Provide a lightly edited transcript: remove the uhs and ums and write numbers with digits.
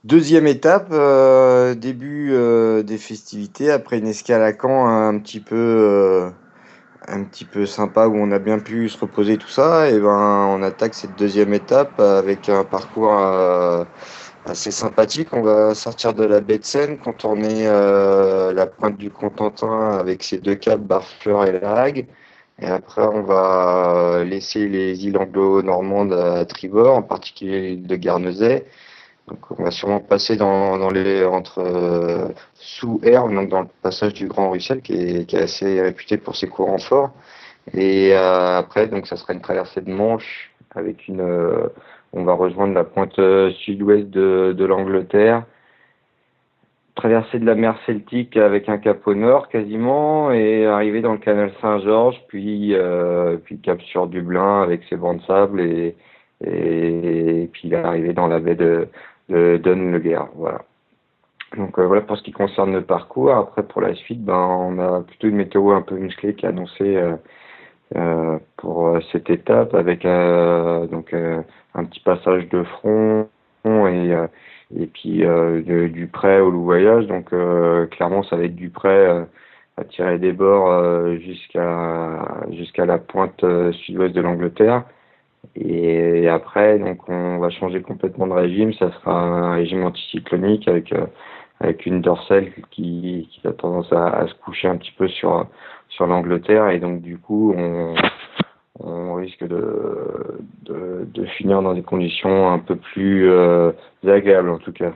Deuxième étape, début des festivités, après une escale à Caen un petit peu sympa où on a bien pu se reposer tout ça, et ben on attaque cette deuxième étape avec un parcours assez sympathique. On va sortir de la baie de Seine, contourner la pointe du Cotentin avec ses deux caps, Barfleur et La Hague. Et après, on va laisser les îles anglo-normandes à tribord, en particulier l'île de Guernesey. Donc, on va sûrement passer dans les entre sous Herve, donc dans le passage du Grand Russell, qui est assez réputé pour ses courants forts. Et après, donc, ça sera une traversée de Manche avec on va rejoindre la pointe sud-ouest de l'Angleterre, traversée de la mer Celtique avec un cap au nord quasiment, et arriver dans le canal Saint-Georges, puis cap sur Dublin avec ses bancs de sable, et puis arriver dans la baie de Dunleer. Voilà. Donc voilà pour ce qui concerne le parcours. Après pour la suite, ben on a plutôt une météo un peu musclée qui est annoncée pour cette étape avec un petit passage de front et puis du prêt au Loup-Voyage. Donc clairement ça va être du prêt à tirer des bords jusqu'à la pointe sud-ouest de l'Angleterre. Et après, donc, on va changer complètement de régime. Ça sera un régime anticyclonique avec une dorsale qui a tendance à se coucher un petit peu sur l'Angleterre. Et donc, du coup, on risque de finir dans des conditions un peu plus agréables, en tout cas.